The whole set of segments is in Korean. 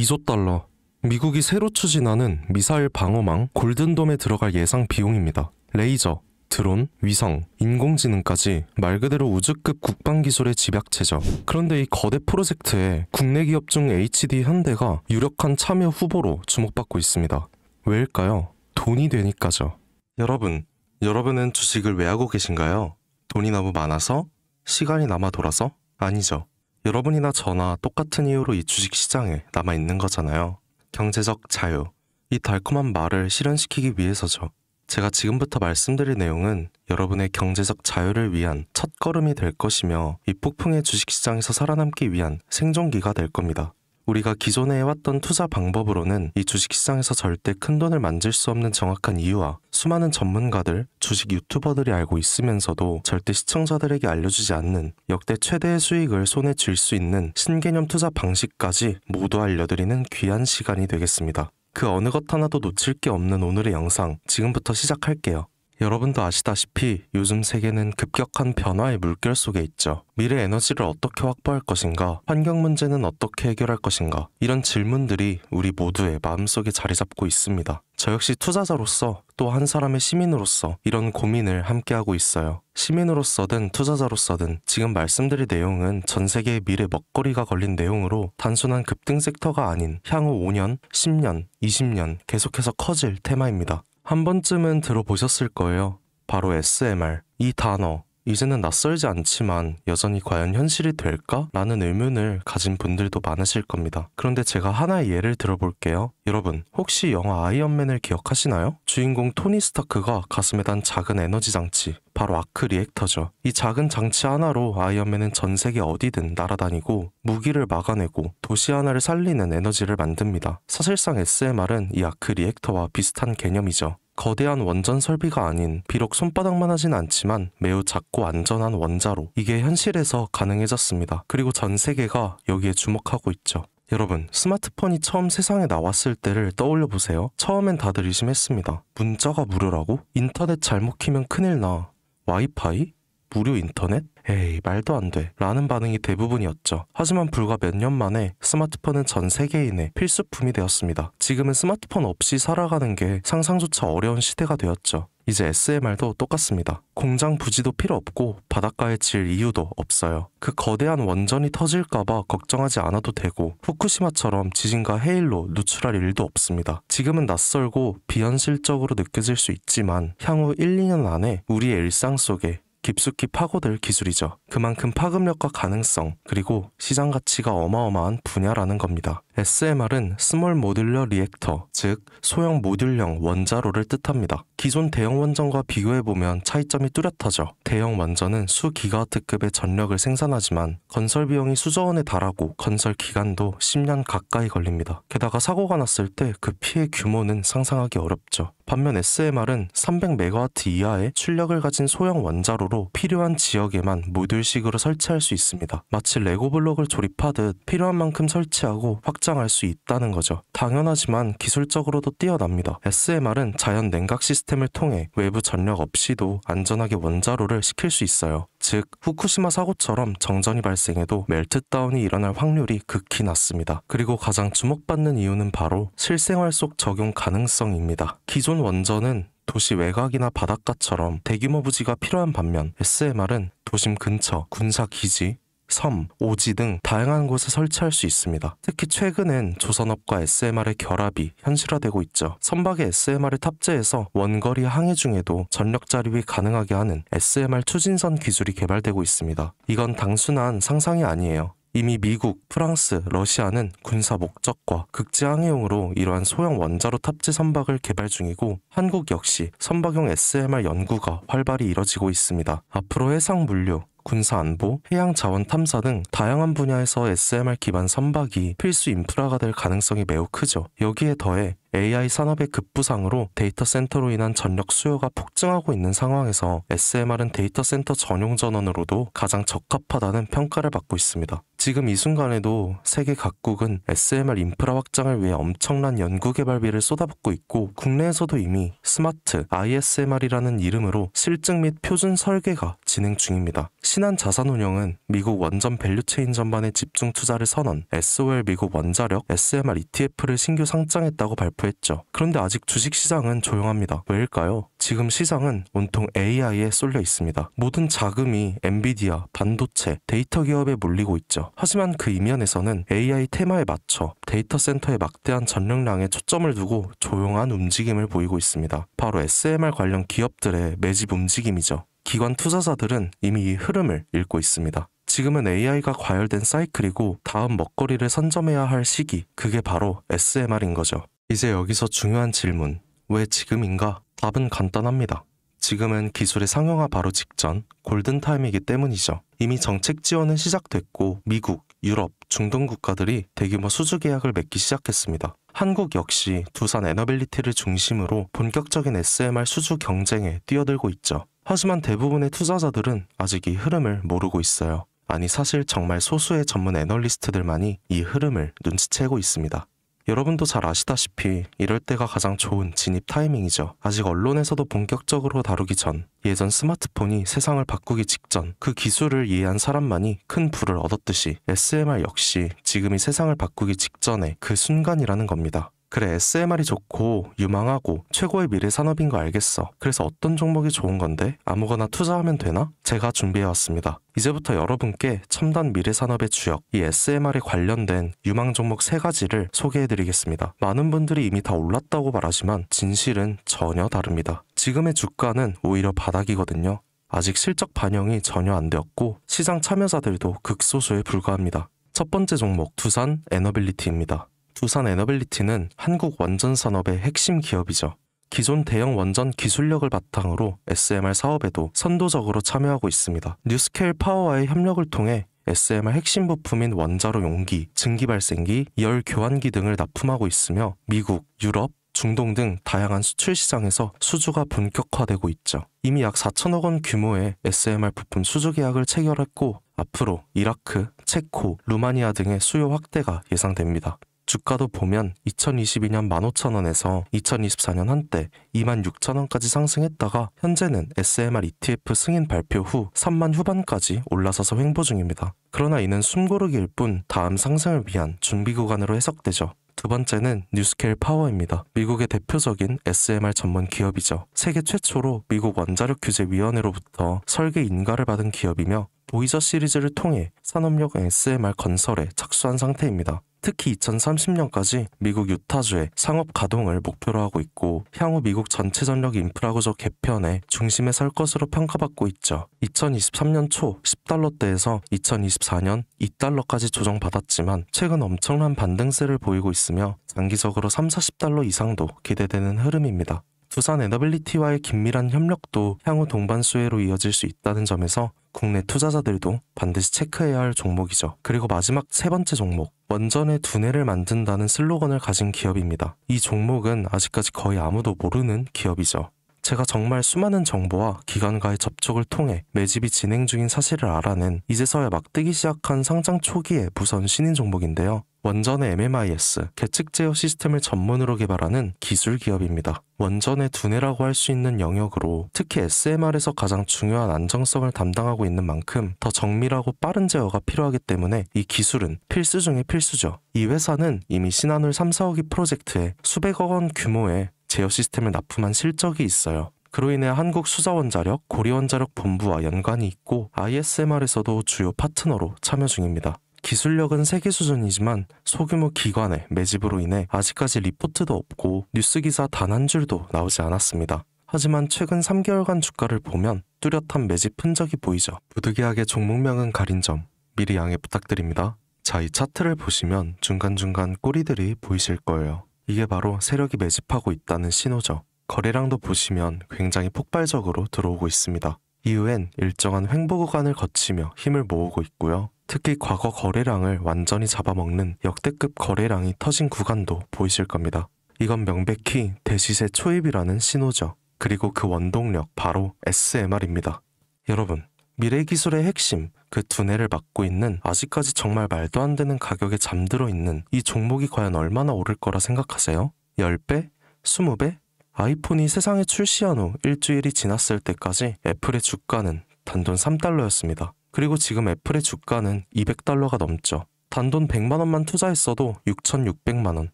2조 달러. 미국이 새로 추진하는 미사일 방어망 골든돔에 들어갈 예상 비용입니다. 레이저, 드론, 위성, 인공지능까지 말 그대로 우주급 국방기술의 집약체죠. 그런데 이 거대 프로젝트에 국내 기업 중 HD 현대가 유력한 참여 후보로 주목받고 있습니다. 왜일까요? 돈이 되니까죠. 여러분은 주식을 왜 하고 계신가요? 돈이 너무 많아서? 시간이 남아 돌아서? 아니죠. 여러분이나 저나 똑같은 이유로 이 주식시장에 남아있는 거잖아요. 경제적 자유. 이 달콤한 말을 실현시키기 위해서죠. 제가 지금부터 말씀드릴 내용은 여러분의 경제적 자유를 위한 첫걸음이 될 것이며 이 폭풍의 주식시장에서 살아남기 위한 생존기가 될 겁니다. 우리가 기존에 해왔던 투자 방법으로는 이 주식시장에서 절대 큰돈을 만질 수 없는 정확한 이유와 수많은 전문가들, 주식 유튜버들이 알고 있으면서도 절대 시청자들에게 알려주지 않는 역대 최대의 수익을 손에 쥘 수 있는 신개념 투자 방식까지 모두 알려드리는 귀한 시간이 되겠습니다. 그 어느 것 하나도 놓칠 게 없는 오늘의 영상 지금부터 시작할게요. 여러분도 아시다시피 요즘 세계는 급격한 변화의 물결 속에 있죠. 미래 에너지를 어떻게 확보할 것인가? 환경 문제는 어떻게 해결할 것인가? 이런 질문들이 우리 모두의 마음속에 자리 잡고 있습니다. 저 역시 투자자로서 또 한 사람의 시민으로서 이런 고민을 함께하고 있어요. 시민으로서든 투자자로서든 지금 말씀드릴 내용은 전 세계의 미래 먹거리가 걸린 내용으로 단순한 급등 섹터가 아닌 향후 5년, 10년, 20년 계속해서 커질 테마입니다. 한 번쯤은 들어보셨을 거예요. 바로 SMR. 이 단어. 이제는 낯설지 않지만 여전히 과연 현실이 될까? 라는 의문을 가진 분들도 많으실 겁니다. 그런데 제가 하나의 예를 들어볼게요. 여러분, 혹시 영화 아이언맨을 기억하시나요? 주인공 토니 스타크가 가슴에 단 작은 에너지 장치, 바로 아크 리액터죠. 이 작은 장치 하나로 아이언맨은 전 세계 어디든 날아다니고 무기를 막아내고 도시 하나를 살리는 에너지를 만듭니다. 사실상 SMR은 이 아크 리액터와 비슷한 개념이죠. 거대한 원전 설비가 아닌 비록 손바닥만 하진 않지만 매우 작고 안전한 원자로 이게 현실에서 가능해졌습니다. 그리고 전 세계가 여기에 주목하고 있죠. 여러분, 스마트폰이 처음 세상에 나왔을 때를 떠올려보세요. 처음엔 다들 의심했습니다. 문자가 무료라고? 인터넷 잘못 키면 큰일 나. 와이파이? 무료 인터넷? 에이, 말도 안 돼. 라는 반응이 대부분이었죠. 하지만 불과 몇 년 만에 스마트폰은 전 세계인의 필수품이 되었습니다. 지금은 스마트폰 없이 살아가는 게 상상조차 어려운 시대가 되었죠. 이제 SMR도 똑같습니다. 공장 부지도 필요 없고 바닷가에 질 이유도 없어요. 그 거대한 원전이 터질까봐 걱정하지 않아도 되고 후쿠시마처럼 지진과 해일로 누출할 일도 없습니다. 지금은 낯설고 비현실적으로 느껴질 수 있지만 향후 1, 2년 안에 우리의 일상 속에 깊숙이 파고들 기술이죠. 그만큼 파급력과 가능성, 그리고 시장 가치가 어마어마한 분야라는 겁니다. SMR은 스몰 모듈러 리액터, 즉 소형 모듈형 원자로를 뜻합니다. 기존 대형 원전과 비교해보면 차이점이 뚜렷하죠. 대형 원전은 수기가와트급의 전력을 생산하지만 건설 비용이 수조원에 달하고 건설 기간도 10년 가까이 걸립니다. 게다가 사고가 났을 때 그 피해 규모는 상상하기 어렵죠. 반면 SMR은 300MW 이하의 출력을 가진 소형 원자로로 필요한 지역에만 모듈식으로 설치할 수 있습니다. 마치 레고 블록을 조립하듯 필요한 만큼 설치하고 확장할 수 있다는 거죠. 당연하지만 기술적으로도 뛰어납니다. SMR은 자연 냉각 시스템을 통해 외부 전력 없이도 안전하게 원자로를 식힐 수 있어요. 즉 후쿠시마 사고처럼 정전이 발생해도 멜트다운이 일어날 확률이 극히 낮습니다. 그리고 가장 주목받는 이유는 바로 실생활 속 적용 가능성입니다. 기존 원전은 도시 외곽이나 바닷가처럼 대규모 부지가 필요한 반면 SMR은 도심 근처, 군사기지, 섬, 오지 등 다양한 곳에 설치할 수 있습니다. 특히 최근엔 조선업과 SMR의 결합이 현실화되고 있죠. 선박에 SMR을 탑재해서 원거리 항해 중에도 전력 자립이 가능하게 하는 SMR 추진선 기술이 개발되고 있습니다. 이건 단순한 상상이 아니에요. 이미 미국, 프랑스, 러시아는 군사 목적과 극지 항해용으로 이러한 소형 원자로 탑재 선박을 개발 중이고 한국 역시 선박용 SMR 연구가 활발히 이뤄지고 있습니다. 앞으로 해상 물류, 군사 안보, 해양 자원 탐사 등 다양한 분야에서 SMR 기반 선박이 필수 인프라가 될 가능성이 매우 크죠. 여기에 더해 AI 산업의 급부상으로 데이터 센터로 인한 전력 수요가 폭증하고 있는 상황에서 SMR은 데이터 센터 전용 전원으로도 가장 적합하다는 평가를 받고 있습니다. 지금 이 순간에도 세계 각국은 SMR 인프라 확장을 위해 엄청난 연구개발비를 쏟아붓고 있고 국내에서도 이미 스마트 ISMR이라는 이름으로 실증 및 표준 설계가 진행 중입니다. 신한자산운용은 미국 원전 밸류체인 전반에 집중 투자를 선언, SOL 미국 원자력 SMR ETF를 신규 상장했다고 발표했죠. 그런데 아직 주식시장은 조용합니다. 왜일까요? 지금 시장은 온통 AI에 쏠려 있습니다. 모든 자금이 엔비디아, 반도체, 데이터 기업에 몰리고 있죠. 하지만 그 이면에서는 AI 테마에 맞춰 데이터 센터의 막대한 전력량에 초점을 두고 조용한 움직임을 보이고 있습니다. 바로 SMR 관련 기업들의 매집 움직임이죠. 기관 투자자들은 이미 이 흐름을 읽고 있습니다. 지금은 AI가 과열된 사이클이고 다음 먹거리를 선점해야 할 시기, 그게 바로 SMR인 거죠. 이제 여기서 중요한 질문, 왜 지금인가? 답은 간단합니다. 지금은 기술의 상용화 바로 직전 골든타임이기 때문이죠. 이미 정책 지원은 시작됐고 미국, 유럽, 중동 국가들이 대규모 수주 계약을 맺기 시작했습니다. 한국 역시 두산 에너빌리티를 중심으로 본격적인 SMR 수주 경쟁에 뛰어들고 있죠. 하지만 대부분의 투자자들은 아직 이 흐름을 모르고 있어요. 아니 사실 정말 소수의 전문 애널리스트들만이 이 흐름을 눈치채고 있습니다. 여러분도 잘 아시다시피 이럴 때가 가장 좋은 진입 타이밍이죠. 아직 언론에서도 본격적으로 다루기 전, 예전 스마트폰이 세상을 바꾸기 직전 그 기술을 이해한 사람만이 큰 부를 얻었듯이 SMR 역시 지금이 세상을 바꾸기 직전의 그 순간이라는 겁니다. 그래, SMR이 좋고 유망하고 최고의 미래 산업인 거 알겠어. 그래서 어떤 종목이 좋은 건데? 아무거나 투자하면 되나? 제가 준비해왔습니다. 이제부터 여러분께 첨단 미래 산업의 주역, 이 SMR에 관련된 유망 종목 3가지를 소개해드리겠습니다. 많은 분들이 이미 다 올랐다고 말하지만 진실은 전혀 다릅니다. 지금의 주가는 오히려 바닥이거든요. 아직 실적 반영이 전혀 안 되었고 시장 참여자들도 극소수에 불과합니다. 첫 번째 종목, 두산 에너빌리티입니다. 두산 에너빌리티는 한국 원전 산업의 핵심 기업이죠. 기존 대형 원전 기술력을 바탕으로 SMR 사업에도 선도적으로 참여하고 있습니다. 뉴스케일 파워와의 협력을 통해 SMR 핵심 부품인 원자로 용기, 증기 발생기, 열 교환기 등을 납품하고 있으며 미국, 유럽, 중동 등 다양한 수출 시장에서 수주가 본격화되고 있죠. 이미 약 4천억 원 규모의 SMR 부품 수주 계약을 체결했고 앞으로 이라크, 체코, 루마니아 등의 수요 확대가 예상됩니다. 주가도 보면 2022년 15,000원에서 2024년 한때 26,000원까지 상승했다가 현재는 SMR ETF 승인 발표 후 3만 후반까지 올라서서 횡보 중입니다. 그러나 이는 숨고르기일 뿐 다음 상승을 위한 준비 구간으로 해석되죠. 두 번째는 뉴스케일 파워입니다. 미국의 대표적인 SMR 전문 기업이죠. 세계 최초로 미국 원자력 규제 위원회로부터 설계 인가를 받은 기업이며 보이저 시리즈를 통해 산업용 SMR 건설에 착수한 상태입니다. 특히 2030년까지 미국 유타주의 상업 가동을 목표로 하고 있고 향후 미국 전체 전력 인프라 구조 개편의 중심에 설 것으로 평가받고 있죠. 2023년 초 10달러대에서 2024년 2달러까지 조정받았지만 최근 엄청난 반등세를 보이고 있으며 장기적으로 30-40달러 이상도 기대되는 흐름입니다. 두산 에너빌리티와의 긴밀한 협력도 향후 동반 수혜로 이어질 수 있다는 점에서 국내 투자자들도 반드시 체크해야 할 종목이죠. 그리고 마지막 3번째 종목, 원전의 두뇌를 만든다는 슬로건을 가진 기업입니다. 이 종목은 아직까지 거의 아무도 모르는 기업이죠. 제가 정말 수많은 정보와 기관과의 접촉을 통해 매집이 진행 중인 사실을 알아낸 이제서야 막 뜨기 시작한 상장 초기의 무서운 신인 종목인데요. 원전의 MMIS, 계측 제어 시스템을 전문으로 개발하는 기술 기업입니다. 원전의 두뇌라고 할 수 있는 영역으로 특히 SMR에서 가장 중요한 안정성을 담당하고 있는 만큼 더 정밀하고 빠른 제어가 필요하기 때문에 이 기술은 필수 중의 필수죠. 이 회사는 이미 신한울 3, 4호기 프로젝트에 수백억 원 규모의 제어 시스템을 납품한 실적이 있어요. 그로 인해 한국수자원자력, 고리원자력 본부와 연관이 있고 ISMR에서도 주요 파트너로 참여 중입니다. 기술력은 세계 수준이지만 소규모 기관의 매집으로 인해 아직까지 리포트도 없고 뉴스 기사 단 한 줄도 나오지 않았습니다. 하지만 최근 3개월간 주가를 보면 뚜렷한 매집 흔적이 보이죠. 부득이하게 종목명은 가린 점 미리 양해 부탁드립니다. 자, 이 차트를 보시면 중간중간 꼬리들이 보이실 거예요. 이게 바로 세력이 매집하고 있다는 신호죠. 거래량도 보시면 굉장히 폭발적으로 들어오고 있습니다. 이후엔 일정한 횡보 구간을 거치며 힘을 모으고 있고요. 특히 과거 거래량을 완전히 잡아먹는 역대급 거래량이 터진 구간도 보이실 겁니다. 이건 명백히 대시세 초입이라는 신호죠. 그리고 그 원동력 바로 SMR입니다. 여러분, 미래기술의 핵심, 그 두뇌를 맡고 있는 아직까지 정말 말도 안 되는 가격에 잠들어 있는 이 종목이 과연 얼마나 오를 거라 생각하세요? 10배? 20배? 아이폰이 세상에 출시한 후 일주일이 지났을 때까지 애플의 주가는 단돈 3달러였습니다. 그리고 지금 애플의 주가는 200달러가 넘죠. 단돈 100만 원만 투자했어도 6,600만 원,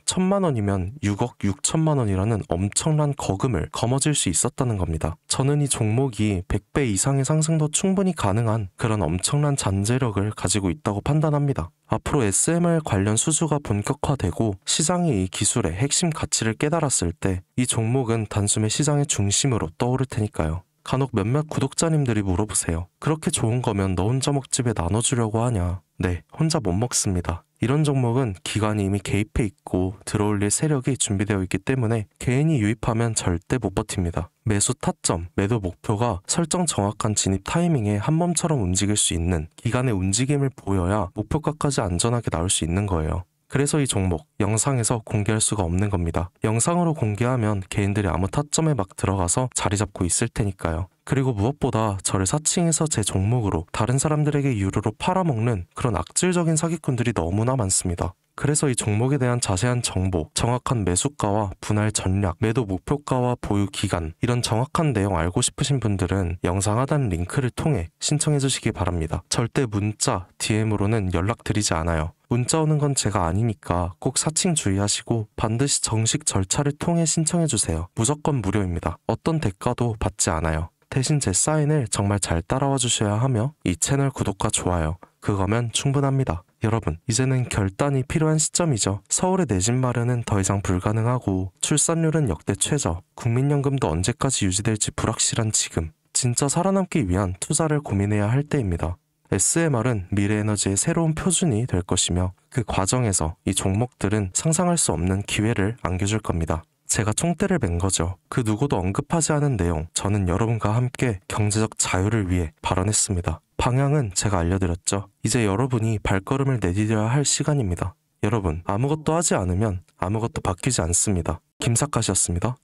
1,000만 원이면 6억 6천만 원이라는 엄청난 거금을 거머쥘 수 있었다는 겁니다. 저는 이 종목이 100배 이상의 상승도 충분히 가능한 그런 엄청난 잠재력을 가지고 있다고 판단합니다. 앞으로 SMR 관련 수주가 본격화되고 시장이 이 기술의 핵심 가치를 깨달았을 때 이 종목은 단숨에 시장의 중심으로 떠오를 테니까요. 간혹 몇몇 구독자님들이 물어보세요. 그렇게 좋은 거면 너 혼자 먹집에 나눠주려고 하냐? 네, 혼자 못 먹습니다. 이런 종목은 기관이 이미 개입해 있고 들어올릴 세력이 준비되어 있기 때문에 개인이 유입하면 절대 못 버팁니다. 매수 타점, 매도 목표가 설정 정확한 진입 타이밍에 한몸처럼 움직일 수 있는 기관의 움직임을 보여야 목표가까지 안전하게 나올 수 있는 거예요. 그래서 이 종목 영상에서 공개할 수가 없는 겁니다. 영상으로 공개하면 개인들이 아무 타점에 막 들어가서 자리 잡고 있을 테니까요. 그리고 무엇보다 저를 사칭해서 제 종목으로 다른 사람들에게 유료로 팔아먹는 그런 악질적인 사기꾼들이 너무나 많습니다. 그래서 이 종목에 대한 자세한 정보, 정확한 매수가와 분할 전략, 매도 목표가와 보유 기간 이런 정확한 내용 알고 싶으신 분들은 영상 하단 링크를 통해 신청해 주시기 바랍니다. 절대 문자, DM으로는 연락드리지 않아요. 문자 오는 건 제가 아니니까 꼭 사칭 주의하시고 반드시 정식 절차를 통해 신청해 주세요. 무조건 무료입니다. 어떤 대가도 받지 않아요. 대신 제 사인을 정말 잘 따라와 주셔야 하며 이 채널 구독과 좋아요, 그거면 충분합니다. 여러분, 이제는 결단이 필요한 시점이죠. 서울의 내 집 마련은 더 이상 불가능하고 출산율은 역대 최저, 국민연금도 언제까지 유지될지 불확실한 지금, 진짜 살아남기 위한 투자를 고민해야 할 때입니다. SMR은 미래에너지의 새로운 표준이 될 것이며 그 과정에서 이 종목들은 상상할 수 없는 기회를 안겨줄 겁니다. 제가 총대를 맨 거죠. 그 누구도 언급하지 않은 내용, 저는 여러분과 함께 경제적 자유를 위해 발언했습니다. 방향은 제가 알려드렸죠. 이제 여러분이 발걸음을 내디뎌야 할 시간입니다. 여러분, 아무것도 하지 않으면 아무것도 바뀌지 않습니다. 김사카시였습니다.